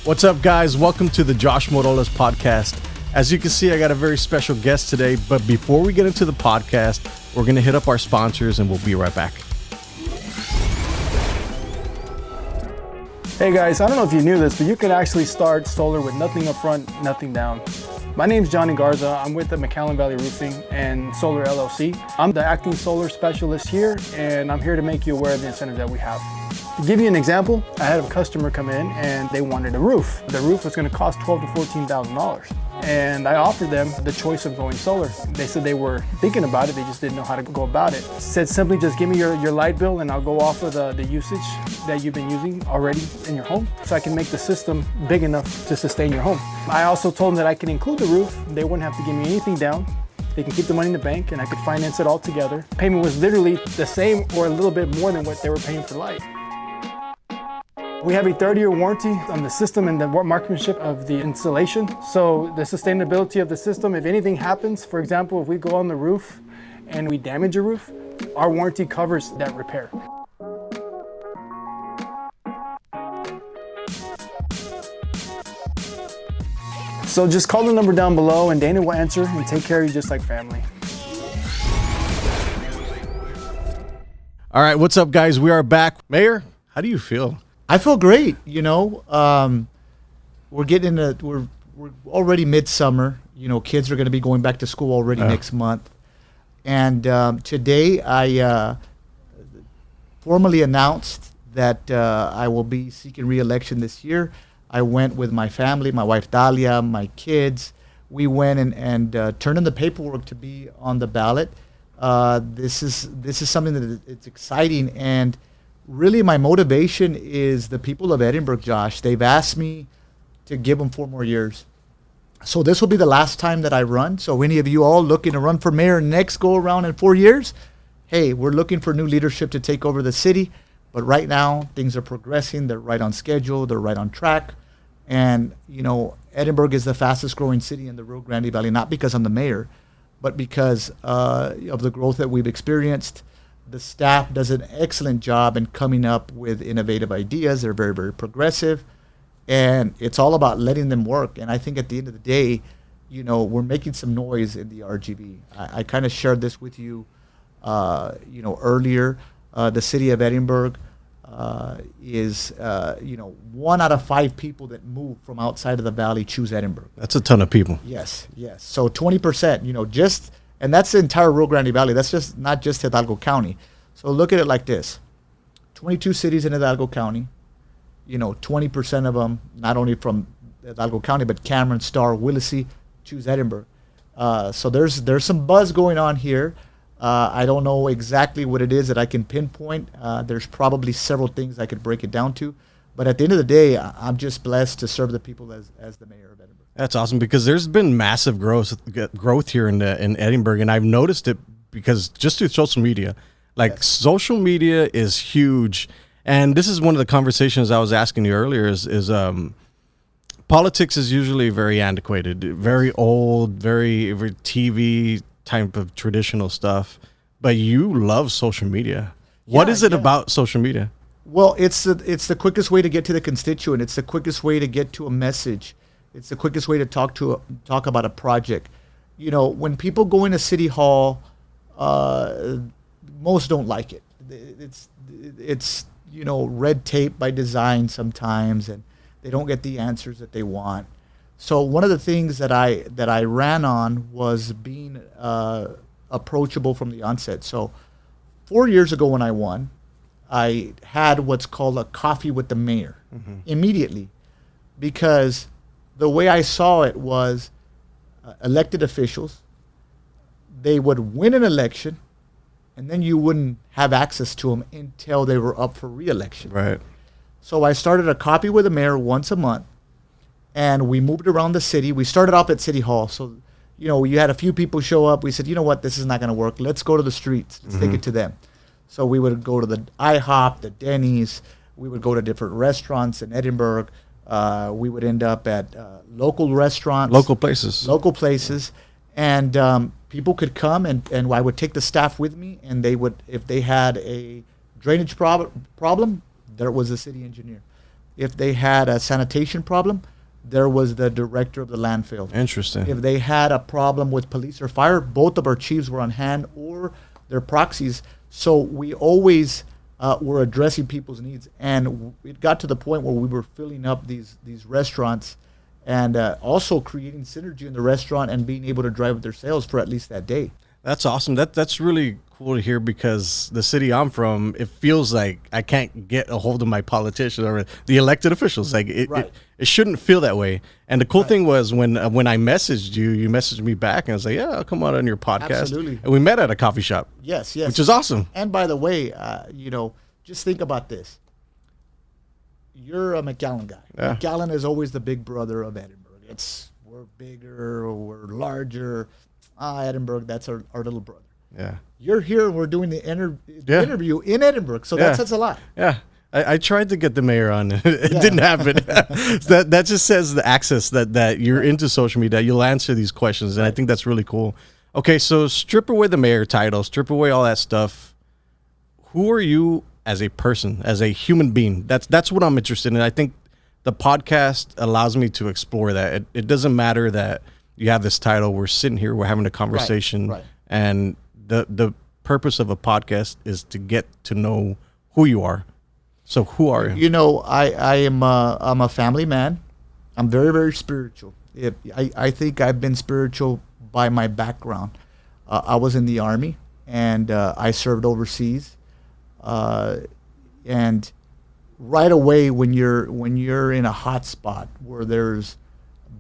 What's up, guys? Welcome to the Josh Morola's podcast. As you can see, I got a very special guest today, but before we get into the podcast, we're going to hit up our sponsors and we'll be right back. Hey guys, I don't know if you knew this, but you can actually start solar with nothing up front, nothing down. My name's Johnny Garza. I'm with the McAllen Valley Roofing and Solar LLC. I'm the acting solar specialist here, and I'm here to make you aware of the incentives that we have. To give you an example, I had a customer come in and they wanted a roof. The roof was going to cost $12,000 to $14,000. And I offered them the choice of going solar. They said they were thinking about it, they just didn't know how to go about it. Said simply just give me your light bill and I'll go off of the usage that you've been using already in your home so I can make the system big enough to sustain your home. I also told them that I can include the roof. They wouldn't have to give me anything down. They can keep the money in the bank and I could finance it all together. Payment was literally the same or a little bit more than what they were paying for light. We have a 30-year warranty on the system and the marksmanship of the installation. So the sustainability of the system, if anything happens, for example, if we go on the roof and we damage a roof, our warranty covers that repair. So just call the number down below and Dana will answer and take care of you just like family. All right, what's up, guys? We are back. Mayor, how do you feel? I feel great. We're getting we're already midsummer. Kids are going to be going back to school already next month. And today I formally announced that I will be seeking re-election this year. I went with my family, my wife Dalia, my kids. We went and turned in the paperwork to be on the ballot. This is something that it's exciting, and really my motivation is the people of Edinburg, Josh. They've asked me to give them 4 more years. So this will be the last time that I run. So any of you all looking to run for mayor next go around in 4 years, hey, we're looking for new leadership to take over the city. But right now things are progressing. They're right on schedule. They're right on track. And, Edinburg is the fastest growing city in the Rio Grande Valley, not because I'm the mayor, but because of the growth that we've experienced. The staff does an excellent job in coming up with innovative ideas. They're very, very progressive. And it's all about letting them work. And I think at the end of the day, we're making some noise in the RGV. I kind of shared this with you, earlier. The city of Edinburg is, 1 out of 5 people that move from outside of the valley choose Edinburg. That's a ton of people. Yes. So 20%, and that's the entire Rio Grande Valley. That's just not just Hidalgo County. So look at it like this. 22 cities in Hidalgo County, 20% of them, not only from Hidalgo County, but Cameron, Star, Willacy, choose Edinburg. So there's some buzz going on here. I don't know exactly what it is that I can pinpoint. There's probably several things I could break it down to. But at the end of the day, I'm just blessed to serve the people as the mayor of Edinburg. That's awesome, because there's been massive growth here in Edinburg, and I've noticed it because just through social media. Social media is huge, and this is one of the conversations I was asking you earlier. Is politics is usually very antiquated, very old, very TV type of traditional stuff, but you love social media. What is it about social media? Well, it's the quickest way to get to the constituent. It's the quickest way to get to a message. It's the quickest way to talk about a project. When people go into City Hall, most don't like it. It's red tape by design sometimes, and they don't get the answers that they want. So one of the things that I ran on was being approachable from the onset. So 4 years ago when I won, I had what's called a coffee with the mayor immediately, because the way I saw it was elected officials, they would win an election, and then you wouldn't have access to them until they were up for re-election. Right. So I started a coffee with the mayor once a month, and we moved around the city. We started off at City Hall. So, you had a few people show up. We said, you know what, this is not going to work. Let's go to the streets. Let's take it to them. So we would go to the IHOP, the Denny's. We would go to different restaurants in Edinburg. We would end up at local restaurants. Local places. And people could come, and I would take the staff with me, and they would, if they had a drainage problem, there was a city engineer. If they had a sanitation problem, there was the director of the landfill. Interesting. If they had a problem with police or fire, both of our chiefs were on hand or their proxies. So we always were addressing people's needs. And it got to the point where we were filling up these restaurants and also creating synergy in the restaurant and being able to drive up their sales for at least that day. That's awesome. That's really cool to hear, because the city I'm from, it feels like I can't get a hold of my politicians or the elected officials. Like Right. it shouldn't feel that way. And the cool thing was when I messaged you, you messaged me back, and I was like, yeah, I'll come on your podcast. Absolutely. And we met at a coffee shop. Yes. Which is awesome. And by the way, just think about this. You're a McAllen guy. Yeah. McAllen is always the big brother of Edinburg. We're bigger, we're larger. Edinburg, that's our little brother. Yeah. You're here and we're doing the interview in Edinburg. So that says a lot. Yeah. I tried to get the mayor on. It didn't happen. that just says the access that you're into social media. You'll answer these questions. And I think that's really cool. Okay, so strip away the mayor title, strip away all that stuff. Who are you as a person, as a human being? That's what I'm interested in. I think the podcast allows me to explore that. It doesn't matter that you have this title. We're sitting here, we're having a conversation. Right. And the purpose of a podcast is to get to know who you are. So who are you? You know, I'm a family man. I'm very, very spiritual. I think I've been spiritual by my background. I was in the Army, and I served overseas. And right away, when you're in a hot spot where there's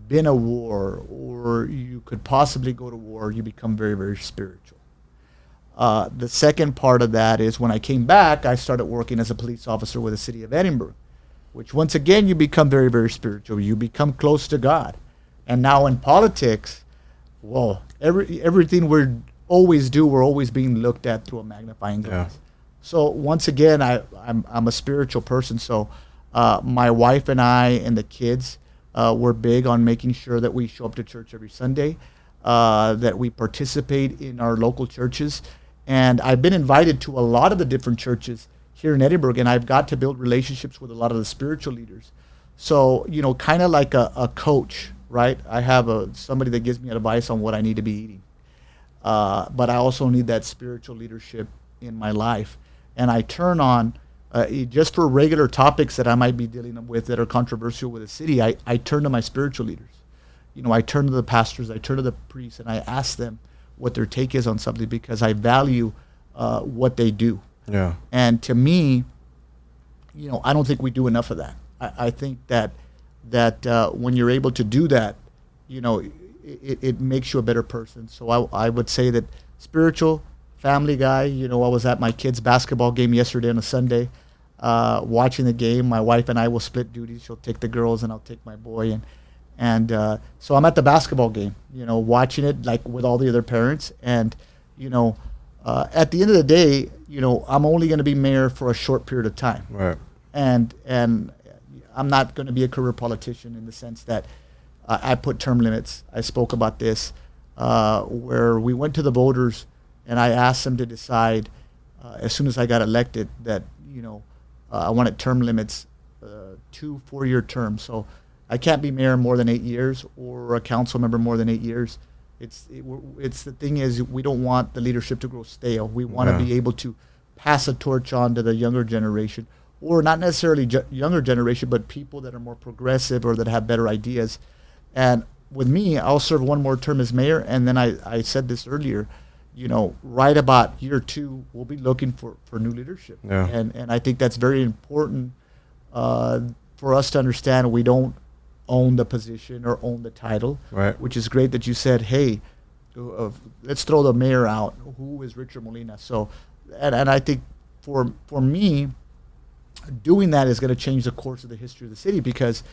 been a war or you could possibly go to war, you become very, very spiritual. The second part of that is when I came back, I started working as a police officer with the city of Edinburg, which once again, you become very, very spiritual. You become close to God. And now in politics, well, everything we're always being looked at through a magnifying glass. Yeah. So once again, I'm a spiritual person. So my wife and I and the kids, we're big on making sure that we show up to church every Sunday, that we participate in our local churches. And I've been invited to a lot of the different churches here in Edinburg, and I've got to build relationships with a lot of the spiritual leaders. So, kind of like a coach, right? I have somebody that gives me advice on what I need to be eating. But I also need that spiritual leadership in my life. And I turn on, just for regular topics that I might be dealing with that are controversial with the city, I turn to my spiritual leaders. I turn to the pastors, I turn to the priests, and I ask them what their take is on something, because I value what they do. Yeah. And to me, I don't think we do enough of that. I think that when you're able to do that, it makes you a better person. So I would say that spiritual, family guy. I was at my kid's basketball game yesterday on a Sunday, watching the game. My wife and I will split duties. She'll take the girls and I'll take my boy. And so I'm at the basketball game, watching it like with all the other parents. And, at the end of the day, I'm only going to be mayor for a short period of time. Right. And I'm not going to be a career politician in the sense that I put term limits. I spoke about this, where we went to the voters and I asked them to decide as soon as I got elected that, I wanted term limits, 2 4-year terms. So I can't be mayor more than 8 years or a council member more than 8 years. It's the thing is, we don't want the leadership to grow stale. We want to be able to pass a torch on to the younger generation, or not necessarily younger generation, but people that are more progressive or that have better ideas. And with me, I'll serve one more term as mayor. And then I said this earlier, right about year 2, we'll be looking for new leadership. Yeah. And I think that's very important for us to understand. We don't own the position or own the title, Right. which is great that you said, hey, let's throw the mayor out. Who is Richard Molina? So, and I think for me, doing that is going to change the course of the history of the city, because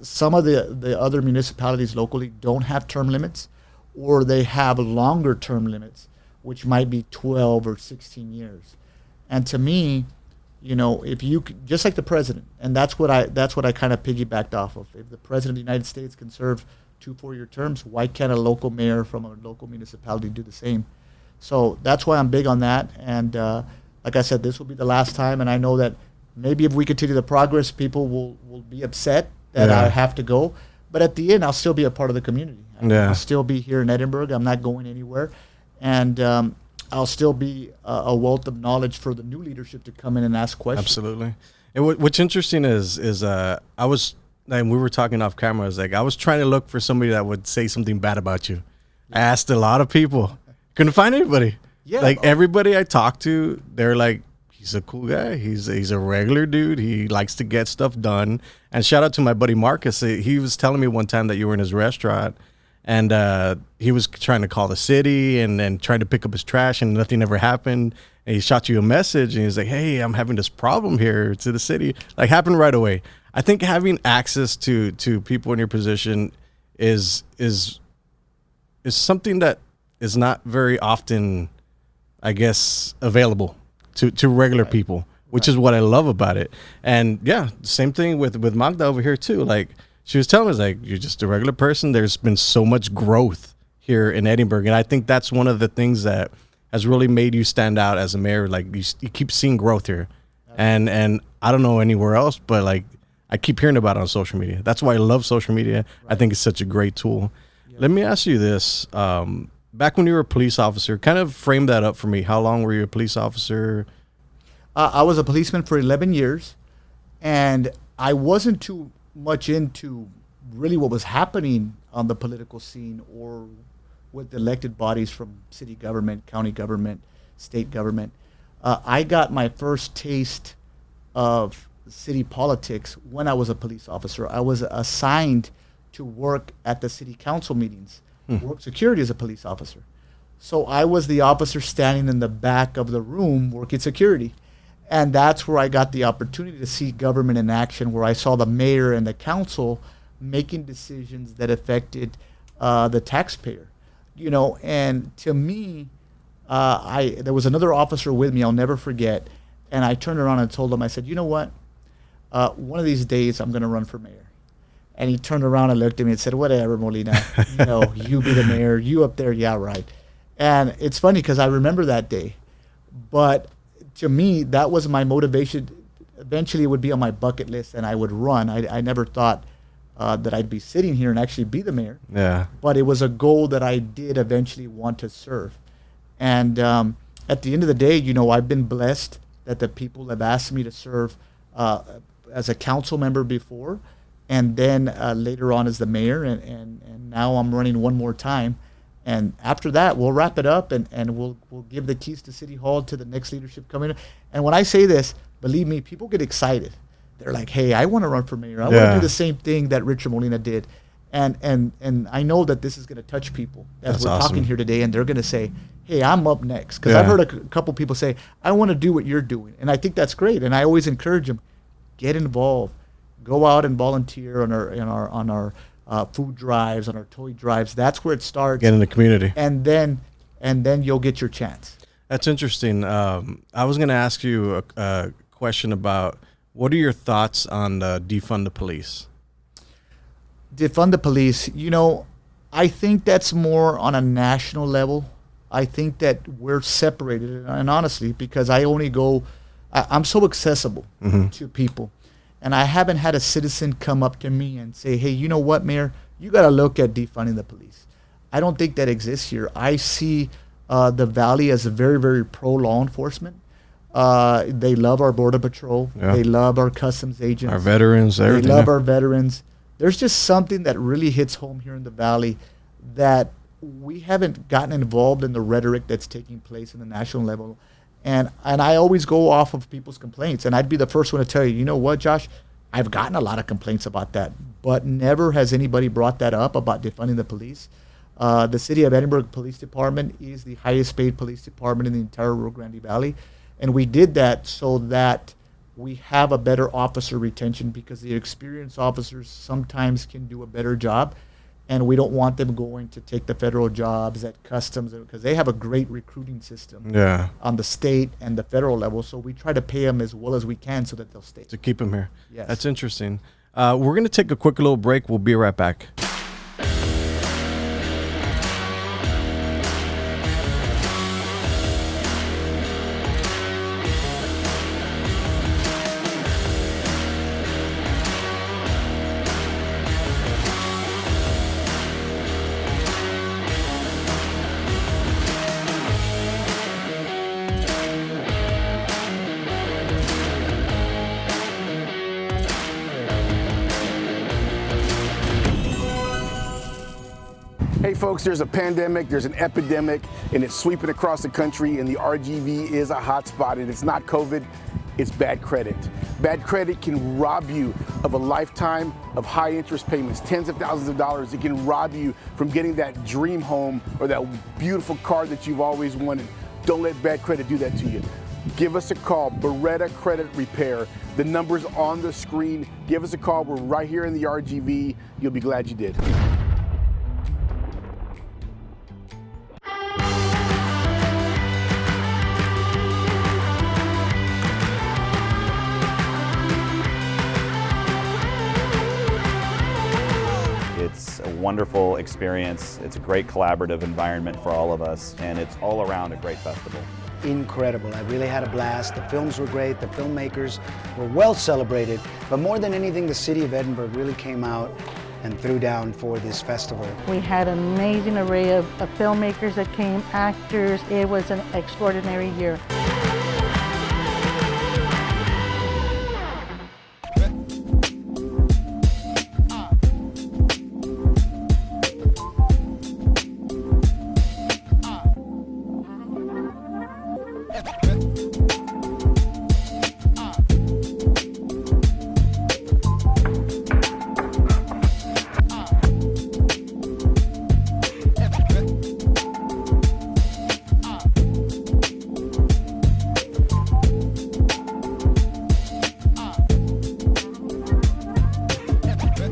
some of the other municipalities locally don't have term limits, or they have longer term limits, which might be 12 or 16 years. And to me, if you could, just like the president, and that's what I kind of piggybacked off of. If the president of the United States can serve 2 4-year terms, why can't a local mayor from a local municipality do the same? So that's why I'm big on that. And like I said, this will be the last time, and I know that Maybe if we continue the progress, people will be upset that I have to go. But at the end, I'll still be a part of the community. I'll still be here in Edinburg. I'm not going anywhere. And I'll still be a wealth of knowledge for the new leadership to come in and ask questions. Absolutely. And what's interesting is I was, and we were talking off camera, I was trying to look for somebody that would say something bad about you. I asked a lot of people. Couldn't find anybody. Yeah. Like everybody I talked to, they're like, he's a cool guy. He's a regular dude. He likes to get stuff done. And shout out to my buddy Marcus. He was telling me one time that you were in his restaurant, and he was trying to call the city and trying to pick up his trash, and nothing ever happened. And he shot you a message, and he's like, "Hey, I'm having this problem here to the city." Like, happened right away. I think having access to people in your position is something that is not very often, I guess, available to regular people, which is what I love about it. And yeah, same thing with Magda over here too. Like, she was telling us, like, you're just a regular person. There's been so much growth here in Edinburg, and I think that's one of the things that has really made you stand out as a mayor. Like, you keep seeing growth here, and I don't know anywhere else, but like, I keep hearing about it on social media. That's why I love social media. I think it's such a great tool. Let me ask you this. Back when you were a police officer, kind of frame that up for me. How long were you a police officer? I was a policeman for 11 years, and I wasn't too much into really what was happening on the political scene or with the elected bodies from city government, county government, state government. I got my first taste of city politics when I was a police officer. I was assigned to work at the city council meetings, work security as a police officer. So I was the officer standing in the back of the room working security. And that's where I got the opportunity to see government in action, where I saw the mayor and the council making decisions that affected the taxpayer. You know, and to me, there was another officer with me, I'll never forget, and I turned around and told him, I said, you know what, one of these days I'm going to run for mayor. And he turned around and looked at me and said, whatever, Molina, you know, you be the mayor, you up there, yeah, right. And it's funny because I remember that day, but to me, that was my motivation. Eventually, it would be on my bucket list, and I would run. I never thought that I'd be sitting here and actually be the mayor. Yeah. But it was a goal that I did eventually want to serve. And at the end of the day, you know, I've been blessed that the people have asked me to serve as a council member before, and then later on as the mayor, and now I'm running one more time. And after that, we'll wrap it up, and we'll give the keys to City Hall to the next leadership coming in. And when I say this, believe me, people get excited. They're like, hey, I want to run for mayor. I want to do the same thing that Richard Molina did. And I know that this is going to touch people as we're talking here today, and they're going to say, hey, I'm up next. Because I've heard a couple people say, I want to do what you're doing. And I think that's great. And I always encourage them, get involved. Go out and volunteer on our food drives, on our toy drives. That's where it starts. Get in the community. And then you'll get your chance. That's interesting. I was going to ask you a question about, what are your thoughts on defund the police? Defund the police, you know, I think that's more on a national level. I think that we're separated, and honestly, because I'm so accessible to people. And I haven't had a citizen come up to me and say, hey, you know what, Mayor, you got to look at defunding the police. I don't think that exists here. I see the Valley as a very, very pro-law enforcement. They love our Border Patrol. Yeah. They love our customs agents. Our veterans, everything. They love our veterans. There's just something that really hits home here in the Valley that we haven't gotten involved in the rhetoric that's taking place in the national level. And I always go off of people's complaints. And I'd be the first one to tell you, you know what, Josh? I've gotten a lot of complaints about that. But never has anybody brought that up about defunding the police. The City of Edinburg Police Department is the highest paid police department in the entire Rio Grande Valley. And we did that so that we have a better officer retention, because the experienced officers sometimes can do a better job. And we don't want them going to take the federal jobs at customs, because they have a great recruiting system on the state and the federal level. So we try to pay them as well as we can so that they'll stay. To keep them here. Yes. That's interesting. We're going to take a quick little break. We'll be right back. Hey folks, there's a pandemic, there's an epidemic, and it's sweeping across the country, and the RGV is a hotspot, and it's not COVID, it's bad credit. Bad credit can rob you of a lifetime of high interest payments, tens of thousands of dollars. It can rob you from getting that dream home or that beautiful car that you've always wanted. Don't let bad credit do that to you. Give us a call, Beretta Credit Repair. The number's on the screen. Give us a call. We're right here in the RGV. You'll be glad you did. It's a wonderful experience. It's a great collaborative environment for all of us, and it's all around a great festival. Incredible. I really had a blast. The films were great. The filmmakers were well celebrated. But more than anything, the city of Edinburgh really came out and threw down for this festival. We had an amazing array of filmmakers that came, actors. It was an extraordinary year.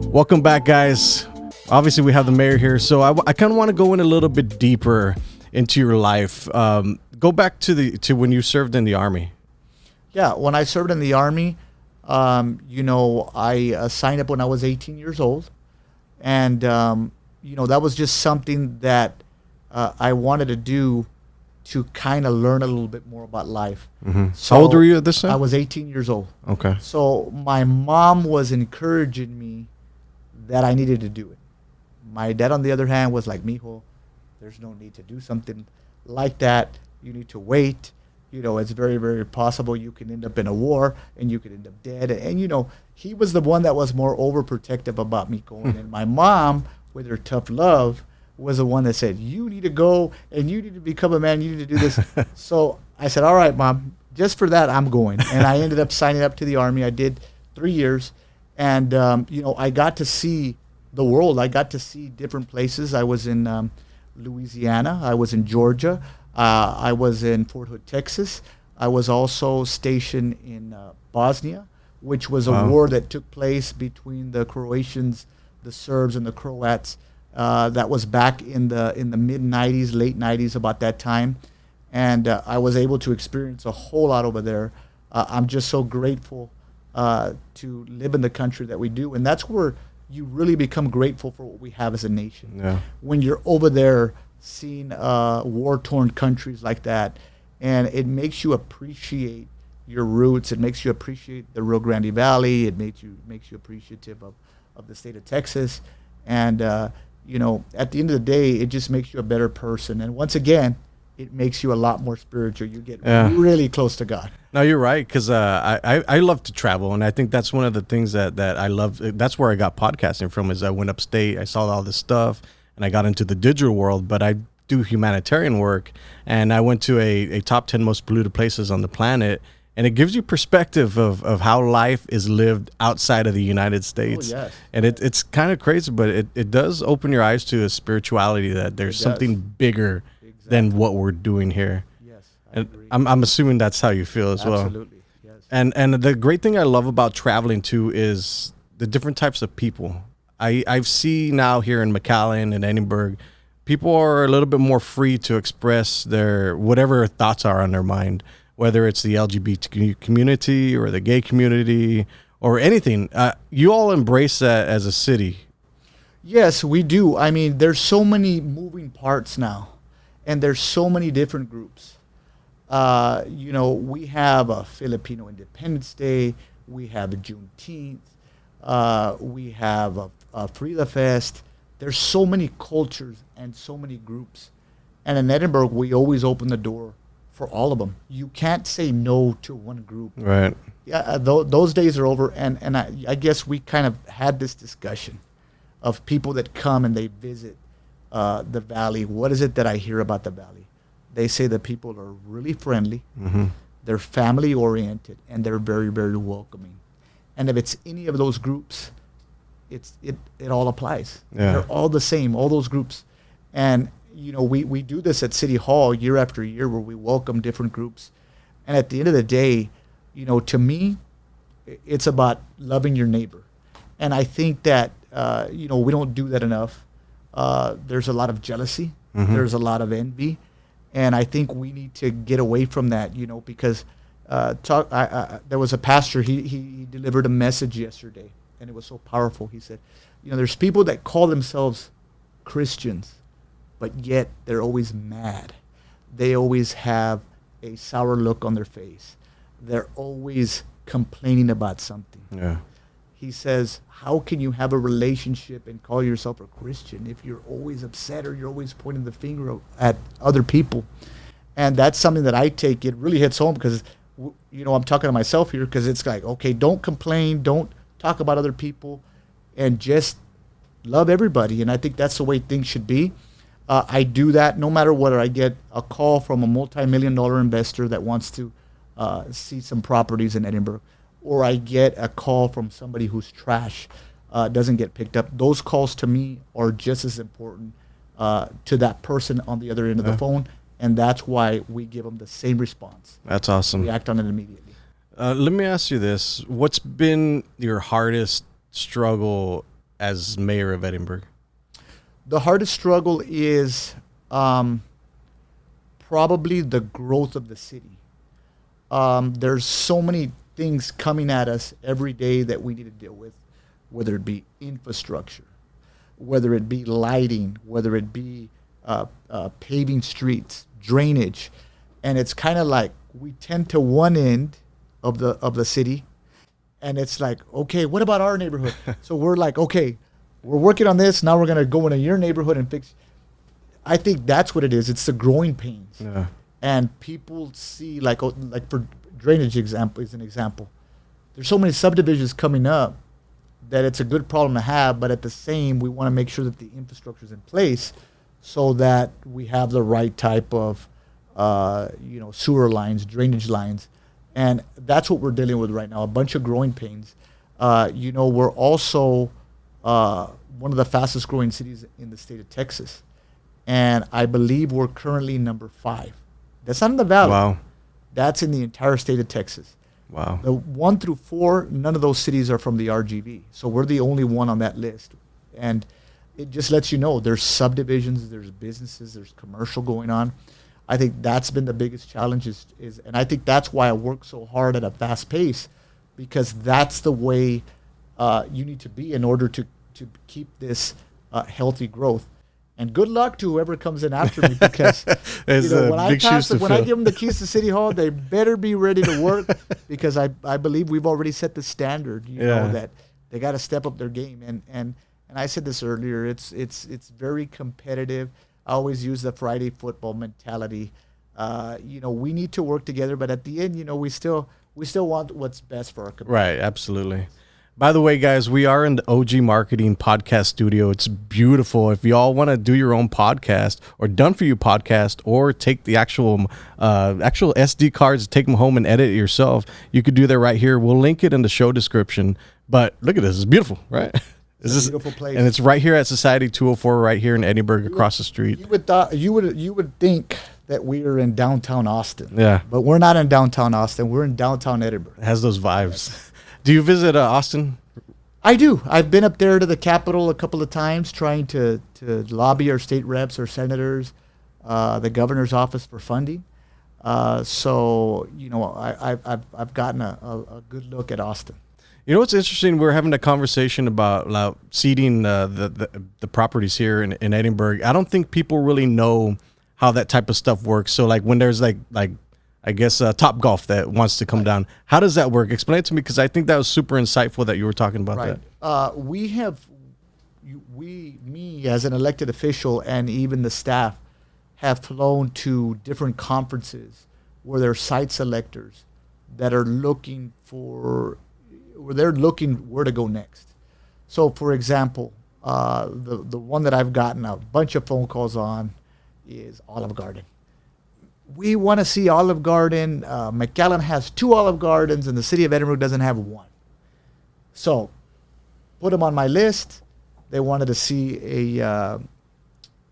Welcome back, guys. Obviously, we have the mayor here, so I kind of want to go in a little bit deeper into your life. Go back to when you served in the Army. Yeah, when I served in the Army, I signed up when I was 18 years old. And, that was just something that I wanted to do to kind of learn a little bit more about life. Mm-hmm. So how old were you at this time? I was 18 years old. Okay. So my mom was encouraging me that I needed to do it. My dad, on the other hand, was like, "Mijo, there's no need to do something like that. You need to wait. It's very, very possible you can end up in a war and you could end up dead." And, he was the one that was more overprotective about me going. And my mom, with her tough love, was the one that said, "You need to go and you need to become a man. You need to do this." So I said, "All right, Mom, just for that, I'm going." And I ended up signing up to the Army. I did 3 years. And, I got to see the world. I got to see different places. I was in Louisiana. I was in Georgia. I was in Fort Hood, Texas. I was also stationed in Bosnia, which was a war that took place between the Croatians, the Serbs, and the Croats. That was back in the mid-'90s, late '90s, about that time. And I was able to experience a whole lot over there. I'm just so grateful to live in the country that we do. And that's where you really become grateful for what we have as a nation. Yeah. When you're over there seeing war-torn countries like that, and it makes you appreciate your roots. It makes you appreciate the Rio Grande Valley. It makes you appreciative of the state of Texas. And, at the end of the day, it just makes you a better person. And once again, it makes you a lot more spiritual. You get really close to God. No, you're right, because I love to travel, and I think that's one of the things that I love. That's where I got podcasting from, is I went upstate, I saw all this stuff, and I got into the digital world, but I do humanitarian work, and I went to a top 10 most polluted places on the planet, and it gives you perspective of how life is lived outside of the United States. Oh, yes. And it's kind of crazy, but it does open your eyes to a spirituality that there's something bigger than what we're doing here. Yes, I agree. I'm assuming that's how you feel as well. Absolutely, yes. And the great thing I love about traveling too is the different types of people. I see now here in McAllen and Edinburgh, people are a little bit more free to express their whatever thoughts are on their mind, whether it's the LGBT community or the gay community or anything. You all embrace that as a city. Yes, we do. I mean, there's so many moving parts now. And there's so many different groups. We have a Filipino Independence Day. We have a Juneteenth. We have a Frida Fest. There's so many cultures and so many groups. And in Edinburgh, we always open the door for all of them. You can't say no to one group. Right. Yeah, those days are over. And I guess we kind of had this discussion of people that come and they visit. the Valley, what is it that I hear about the Valley? They say that people are really friendly, they're family oriented, and they're very, very welcoming. And if it's any of those groups, it all applies. Yeah. They're all the same, all those groups. And we do this at City Hall year after year where we welcome different groups. And at the end of the day, to me, it's about loving your neighbor. And I think that, we don't do that enough. There's a lot of jealousy. There's a lot of envy. And I think we need to get away from that, because there was a pastor, he delivered a message yesterday, and it was so powerful. He said, there's people that call themselves Christians, but yet they're always mad. They always have a sour look on their face. They're always complaining about something. Yeah. He says, how can you have a relationship and call yourself a Christian if you're always upset or you're always pointing the finger at other people? And that's something that I take. It really hits home because, I'm talking to myself here because it's like, okay, don't complain, don't talk about other people, and just love everybody. And I think that's the way things should be. I do that no matter what. I get a call from a multi-million-dollar investor that wants to see some properties in Edinburg, or I get a call from somebody whose trash doesn't get picked up. Those calls to me are just as important to that person on the other end of the phone, and that's why we give them the same response. That's awesome. We act on it immediately. Let me ask you this. What's been your hardest struggle as mayor of Edinburg? The hardest struggle is probably the growth of the city. There's so many things coming at us every day that we need to deal with, whether it be infrastructure, whether it be lighting, whether it be paving streets, drainage. And it's kind of like we tend to one end of the city, and it's like, okay, what about our neighborhood? So we're like, okay, we're working on this. Now we're going to go into your neighborhood and fix. I think that's what it is. It's the growing pains. Yeah. And people see, like for drainage example is an example. There's so many subdivisions coming up that it's a good problem to have, but at the same, we want to make sure that the infrastructure is in place so that we have the right type of, sewer lines, drainage lines. And that's what we're dealing with right now, a bunch of growing pains. We're also one of the fastest growing cities in the state of Texas. And I believe we're currently number 5. That's not in the Valley. Wow. That's in the entire state of Texas. Wow. The 1 through 4, none of those cities are from the RGV. So we're the only one on that list. And it just lets you know there's subdivisions, there's businesses, there's commercial going on. I think that's been the biggest challenge and I think that's why I work so hard at a fast pace, because that's the way you need to be in order to keep this healthy growth. And good luck to whoever comes in after me, because when I give them the keys to City Hall, they better be ready to work, because I believe we've already set the standard. That they got to step up their game. And I said this earlier. It's very competitive. I always use the Friday football mentality. We need to work together, but at the end, we still want what's best for our community. Right. Absolutely. By the way, guys, we are in the OG Marketing Podcast Studio. It's beautiful. If y'all want to do your own podcast or done for you podcast, or take the actual SD cards, take them home and edit it yourself, you could do that right here. We'll link it in the show description. But look at this. It's beautiful, right? It's a beautiful place. And it's right here at Society 204 right here in Edinburg, across the street. You would think that we are in downtown Austin. Yeah. But we're not in downtown Austin. We're in downtown Edinburg. It has those vibes. Do you visit Austin? I do. I've been up there to the Capitol a couple of times, trying to lobby our state reps, our senators, the governor's office for funding. I've gotten a good look at Austin. You know what's interesting? We're having a conversation about seeding the properties here in Edinburg. I don't think people really know how that type of stuff works. So like when there's like I guess Top Golf that wants to come down. How does that work? Explain it to me, because I think that was super insightful that you were talking about that. Me as an elected official, and even the staff, have flown to different conferences where there are site selectors that are looking where to go next. So, for example, The one that I've gotten a bunch of phone calls on is Olive Garden. We want to see Olive Garden. McAllen has 2 Olive Gardens, and the city of Edinburg doesn't have one. So, put them on my list. They wanted to see the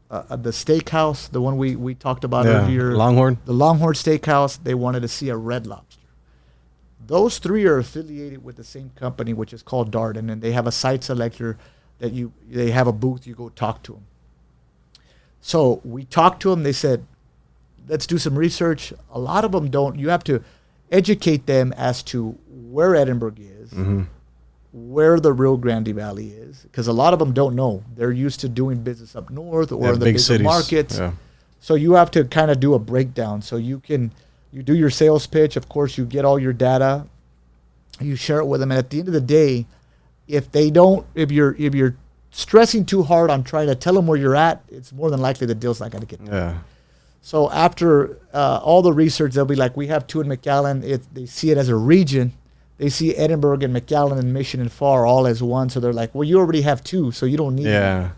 steakhouse, the one we talked about earlier. Longhorn. The Longhorn Steakhouse. They wanted to see a Red Lobster. Those 3 are affiliated with the same company, which is called Darden, and they have a site selector that they have a booth. You go talk to them. So we talked to them. They said, let's do some research. A lot of them don't. You have to educate them as to where Edinburg is, where the Rio Grande Valley is, because a lot of them don't know. They're used to doing business up north or in the big cities. Markets. Yeah. So you have to kind of do a breakdown. So you do your sales pitch. Of course, you get all your data. You share it with them. And at the end of the day, if you're stressing too hard on trying to tell them where you're at, it's more than likely the deal's not going to get done. Yeah. So after all the research, they'll be like, we have 2 in McAllen. They see it as a region. They see Edinburg and McAllen and Mission and Far all as one. So they're like, well, you already have 2, so you don't need one.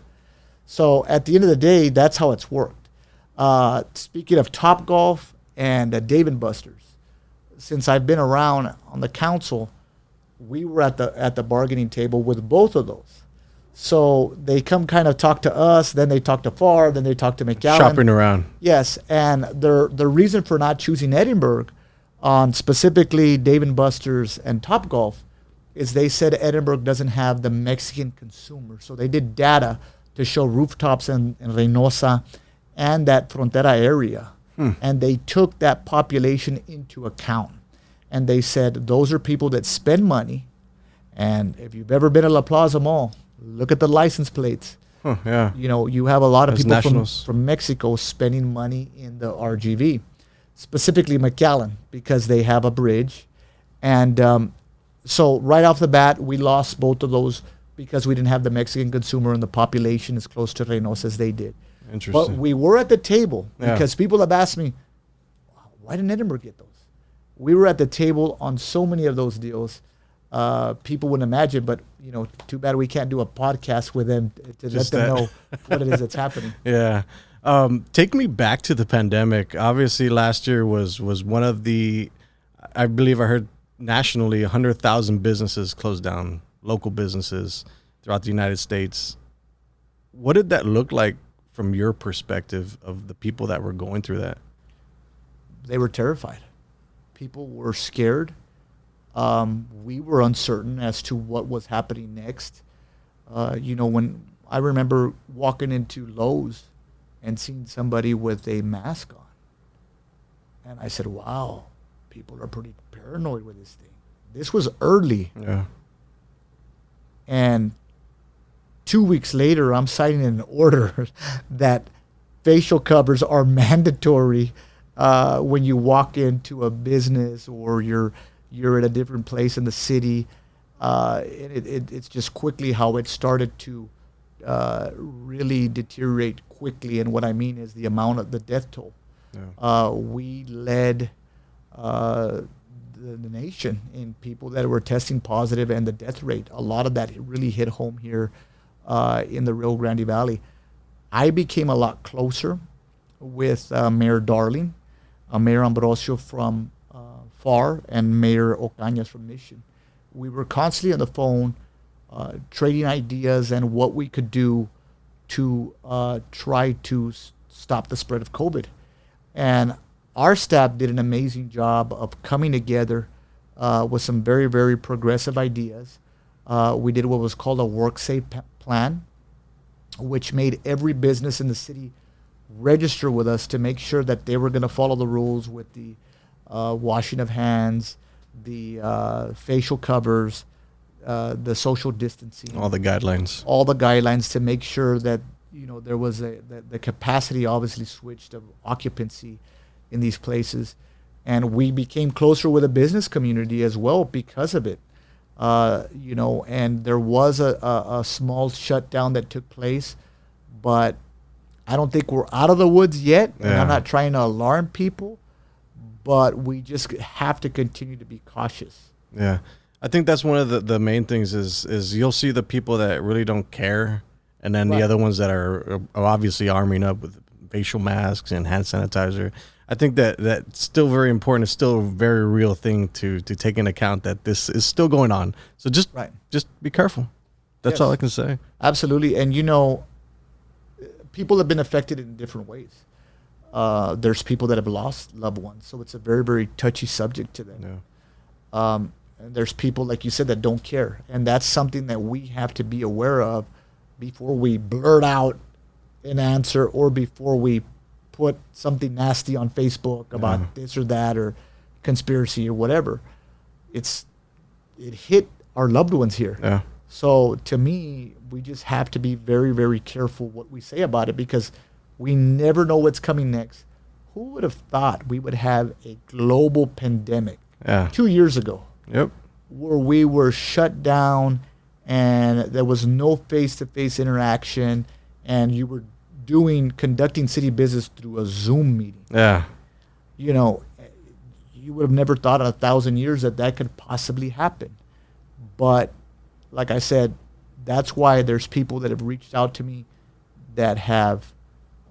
So at the end of the day, that's how it's worked. Speaking of Topgolf and Dave & Buster's, since I've been around on the council, we were at the bargaining table with both of those. So they come kind of talk to us, then they talk to Far, then they talk to McAllen. Shopping around. Yes, and the reason for not choosing Edinburgh on specifically Dave & Buster's and Topgolf is they said Edinburgh doesn't have the Mexican consumer. So they did data to show rooftops in Reynosa and that Frontera area. And they took that population into account. And they said those are people that spend money. And if you've ever been at La Plaza Mall, look at the license plates. Yeah. You have a lot of Those people from Mexico spending money in the RGV, specifically McAllen, because they have a bridge. And so right off the bat, we lost both of those because we didn't have the Mexican consumer and the population as close to Reynosa as they did. Interesting. But we were at the table because people have asked me, why didn't Edinburgh get those? We were at the table on so many of those deals. People wouldn't imagine, but too bad we can't do a podcast with them to let them know what it is that's happening. Yeah. Take me back to the pandemic. Obviously, last year was one of the, I believe I heard nationally, 100,000 businesses closed down, local businesses throughout the United States. What did that look like from your perspective of the people that were going through that? They were terrified. People were scared. We were uncertain as to what was happening next. When I remember walking into Lowe's and seeing somebody with a mask on. And I said, wow, people are pretty paranoid with this thing. This was early. Yeah. And 2 weeks later, I'm signing an order that facial covers are mandatory when you walk into a business or you're at a different place in the city. It's just quickly how it started to really deteriorate quickly. And what I mean is the amount of the death toll. Yeah. We led the nation in people that were testing positive and the death rate. A lot of that really hit home here in the Rio Grande Valley. I became a lot closer with Mayor Darling, Mayor Ambrosio from Far, and Mayor Ocañas from Mission. We were constantly on the phone, trading ideas and what we could do to try to stop the spread of COVID. And our staff did an amazing job of coming together with some very, very progressive ideas. We did what was called a work-safe plan, which made every business in the city register with us to make sure that they were going to follow the rules with the washing of hands, the facial covers, the social distancing. All the guidelines. All the guidelines to make sure that there was the capacity obviously switched of occupancy in these places. And we became closer with the business community as well because of it. And there was a small shutdown that took place, but I don't think we're out of the woods yet. Yeah. And I'm not trying to alarm people, but we just have to continue to be cautious. Yeah. I think that's one of the main things is you'll see the people that really don't care and then the other ones that are obviously arming up with facial masks and hand sanitizer. I think that's still very important. It's still a very real thing to take into account that this is still going on. So just be careful. That's all I can say. Absolutely. And people have been affected in different ways. There's people that have lost loved ones, so it's a very, very touchy subject to them. Yeah. And there's people, like you said, that don't care, and that's something that we have to be aware of before we blurt out an answer or before we put something nasty on Facebook about this or that or conspiracy or whatever. It hit our loved ones here. Yeah. So to me, we just have to be very, very careful what we say about it, because we never know what's coming next. Who would have thought we would have a global pandemic 2 years ago? Yep. Where we were shut down and there was no face-to-face interaction, and you were conducting city business through a Zoom meeting. Yeah. You would have never thought in 1,000 years that could possibly happen. But like I said, that's why there's people that have reached out to me that have,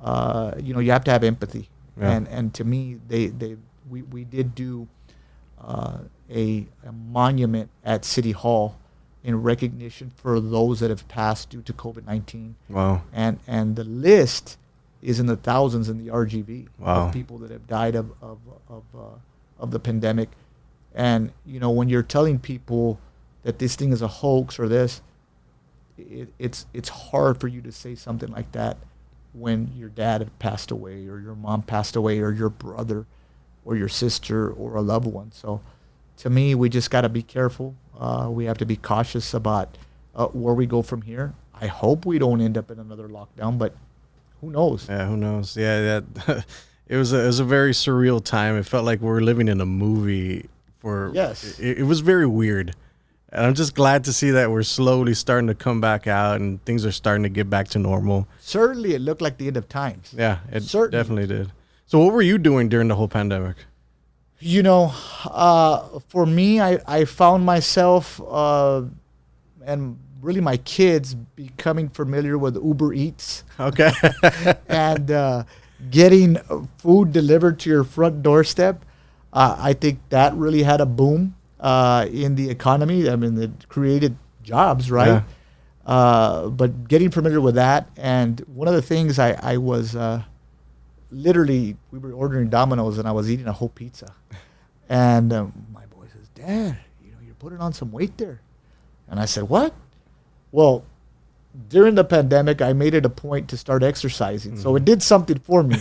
you have to have empathy. Yeah. And to me, we did do a monument at City Hall in recognition for those that have passed due to COVID-19. Wow. And the list is in the thousands in the RGV of people that have died of the pandemic. And, when you're telling people that this thing is a hoax or this, it's hard for you to say something like that when your dad had passed away or your mom passed away or your brother or your sister or a loved one. So to me, we just got to be careful. We have to be cautious about where we go from here. I hope we don't end up in another lockdown, but who knows? Yeah, who knows? Yeah, it was a very surreal time. It felt like we were living in a movie. It was very weird. And I'm just glad to see that we're slowly starting to come back out and things are starting to get back to normal. Certainly, it looked like the end of times. Yeah, it definitely did. So what were you doing during the whole pandemic? For me, I found myself and really my kids becoming familiar with Uber Eats. Okay. And getting food delivered to your front doorstep. I think that really had a boom in the economy. I mean, it created jobs, right? Yeah. But getting familiar with that. And one of the things I was literally, we were ordering Domino's and I was eating a whole pizza. And my boy says, "Dad, you're putting on some weight there." And I said, "What?" Well, during the pandemic, I made it a point to start exercising. So it did something for me.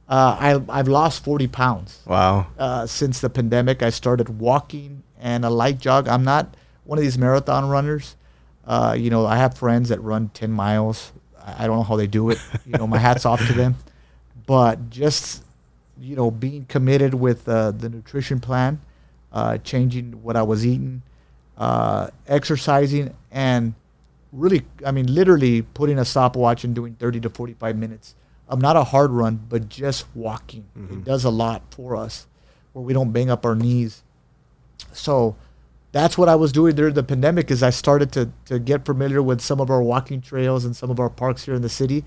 I've lost 40 pounds. Wow. Since the pandemic. I started walking and a light jog. I'm not one of these marathon runners. I have friends that run 10 miles. I don't know how they do it. My hat's off to them. But just, being committed with the nutrition plan, changing what I was eating, exercising, and really, literally putting a stopwatch and doing 30 to 45 minutes. I'm not a hard run, but just walking. Mm-hmm. It does a lot for us where we don't bang up our knees. So that's what I was doing during the pandemic is I started to get familiar with some of our walking trails and some of our parks here in the city.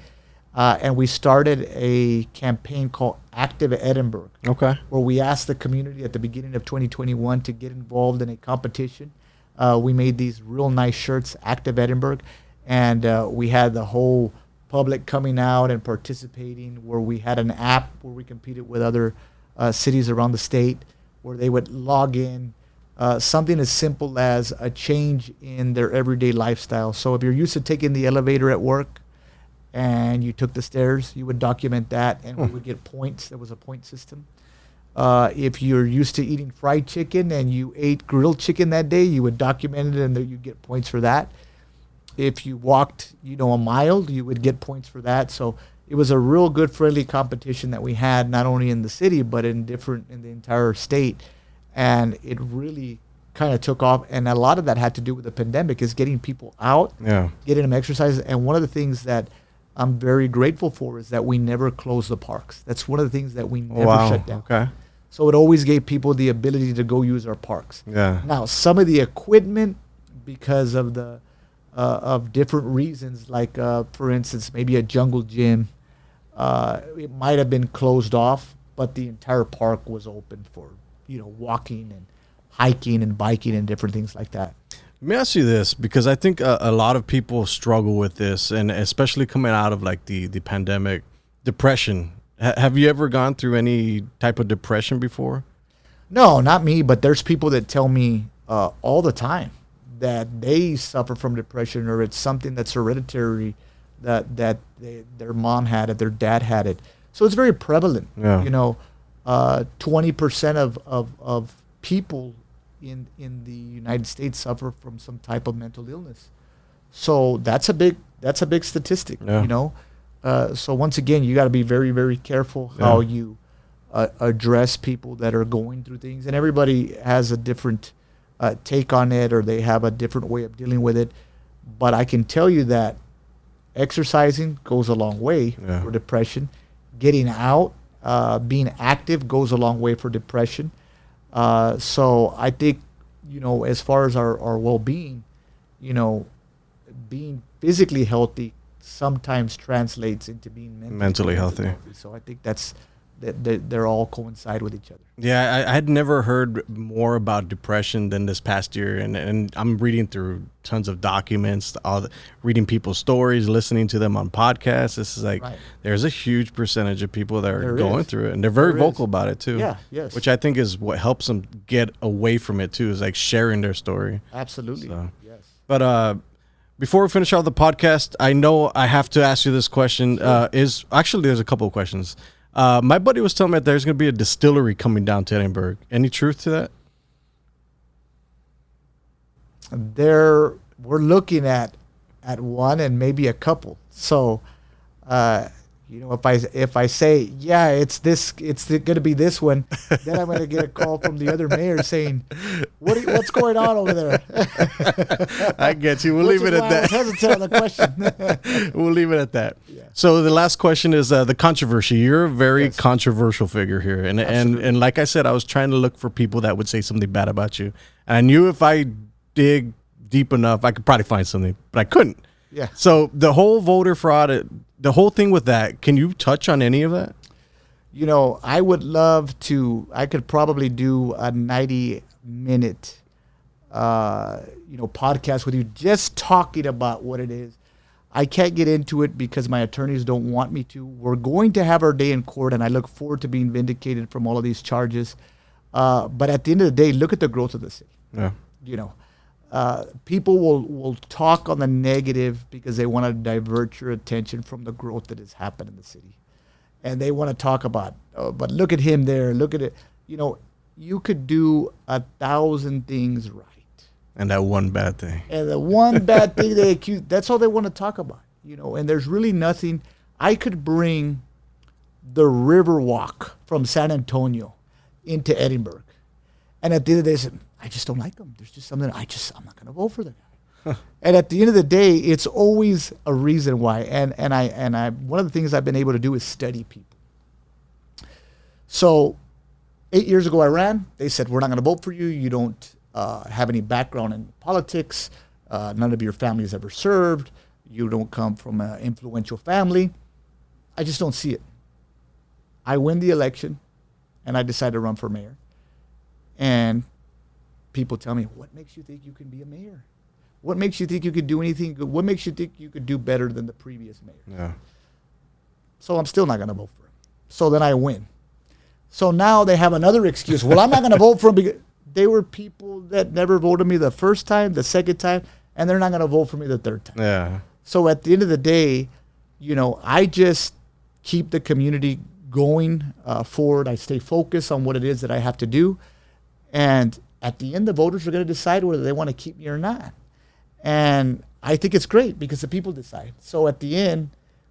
And we started a campaign called Active Edinburg. Okay. Where we asked the community at the beginning of 2021 to get involved in a competition. We made these real nice shirts, Active Edinburg. And we had the whole public coming out and participating, where we had an app where we competed with other cities around the state, where they would log in. Something as simple as a change in their everyday lifestyle. So if you're used to taking the elevator at work and you took the stairs, you would document that and we would get points. There was a point system. If you're used to eating fried chicken and you ate grilled chicken that day, you would document it and you get points for that. If you walked, a mile, you would get points for that. So it was a real good, friendly competition that we had, not only in the city, but in the entire state. And it really kind of took off. And a lot of that had to do with the pandemic, is getting people out, getting them exercise. And one of the things that I'm very grateful for is that we never closed the parks. That's one of the things that we never shut down. Okay. So it always gave people the ability to go use our parks. Yeah. Now, some of the equipment, because of the of different reasons, like for instance, maybe a jungle gym. It might have been closed off, but the entire park was open for walking and hiking and biking and different things like that. Let me ask you this, because I think a lot of people struggle with this, and especially coming out of like the pandemic, depression. Have you ever gone through any type of depression before? No, not me, but there's people that tell me all the time that they suffer from depression, or it's something that's hereditary, that their mom had it, their dad had it. So it's very prevalent. Yeah. 20% of people in the United States suffer from some type of mental illness. So that's a big statistic. Yeah. So once again, you got to be very, very careful how you address people that are going through things, and everybody has a different take on it, or they have a different way of dealing with it. But I can tell you that exercising goes a long way for depression. Getting out, being active goes a long way for depression. So I think, as far as our well-being, being physically healthy sometimes translates into being mentally healthy. So I think they're all coincide with each other. Yeah, I had never heard more about depression than this past year, and I'm reading through tons of documents, reading people's stories, listening to them on podcasts. This is like, there's a huge percentage of people that are going through it, and they're very vocal about it too. Yeah, yes. Which I think is what helps them get away from it too, is like sharing their story. Absolutely. So, yes. But before we finish off the podcast, I know I have to ask you this question. There's a couple of questions. My buddy was telling me that there's going to be a distillery coming down to Edinburg. Any truth to that? We're looking at one and maybe a couple. So, if I say, yeah, it's going to be this one, then I'm going to get a call from the other mayor saying, what's going on over there? I get you. We'll leave it at that. I was hesitant on the question. We'll leave it at that. Yeah. So the last question is the controversy. You're a very controversial figure here. And like I said, I was trying to look for people that would say something bad about you. And I knew if I dig deep enough, I could probably find something, but I couldn't. Yeah. So the whole voter fraud, the whole thing with that, can you touch on any of that? I would love to. I could probably do a 90-minute, podcast with you, just talking about what it is. I can't get into it because my attorneys don't want me to. We're going to have our day in court, and I look forward to being vindicated from all of these charges. But at the end of the day, look at the growth of the city. Yeah. People will talk on the negative because they want to divert your attention from the growth that has happened in the city. And they want to talk about, but look at him there, look at it. You could do 1,000 things right. And that one bad thing. And the one bad thing they accuse, that's all they want to talk about. And there's really nothing. I could bring the river walk from San Antonio into Edinburgh. And at the end of the day, I said, I just don't like him. There's just something, I'm not going to vote for the guy. And at the end of the day, it's always a reason why. And I one of the things I've been able to do is study people. So 8 years ago I ran. They said, we're not going to vote for you. You don't have any background in politics. None of your family has ever served. You don't come from an influential family. I just don't see it. I win the election, and I decide to run for mayor. And people tell me, what makes you think you can be a mayor? What makes you think you could do anything good? What makes you think you could do better than the previous mayor? Yeah. So I'm still not going to vote for him. So then I win. So now they have another excuse. Well, I'm not going to vote for him because they were people that never voted me the first time, the second time, and they're not going to vote for me the third time. Yeah. So at the end of the day, I just keep the community going forward. I stay focused on what it is that I have to do. And at the end, the voters are going to decide whether they want to keep me or not. And I think it's great because the people decide. So at the end,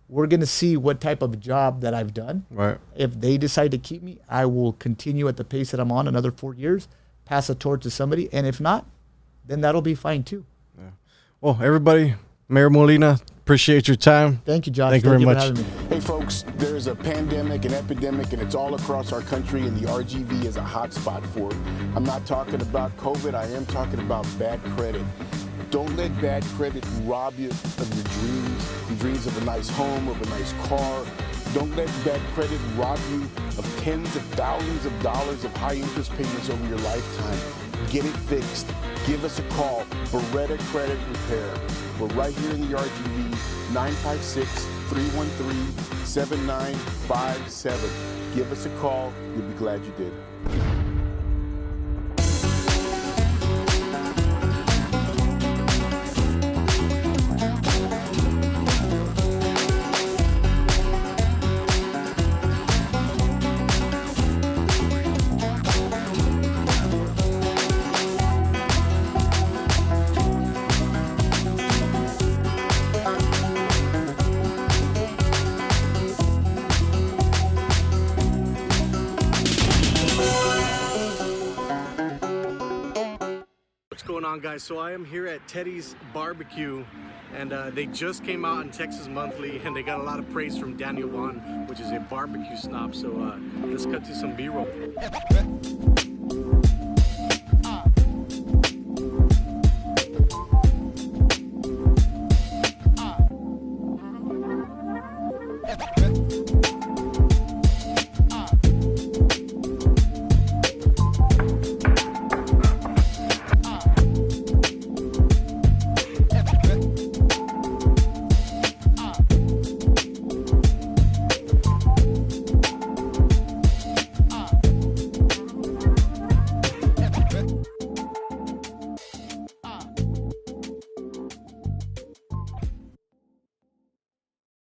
we're going to see what type of job that I've done. Right. If they decide to keep me, I will continue at the pace that I'm on another 4 years, pass a torch to somebody. And if not, then that'll be fine too. Yeah. Well, everybody, Mayor Molina, appreciate your time. Thank you, Josh. Thank you very much. For having me. Hey folks, there's a pandemic, an epidemic, and it's all across our country, and the RGV is a hot spot for it. I'm not talking about COVID, I am talking about bad credit. Don't let bad credit rob you of your dreams of a nice home, of a nice car. Don't let bad credit rob you of tens of thousands of dollars of high interest payments over your lifetime. Get it fixed. Give us a call, Beretta Credit Repair. We're right here in the RGV, 956-313-7957. Give us a call. You'll be glad you did. What's going on, guys? So I am here at Teddy's Barbecue, and they just came out in Texas Monthly, and they got a lot of praise from Daniel Vaughn, which is a barbecue snob. So let's cut to some B-roll.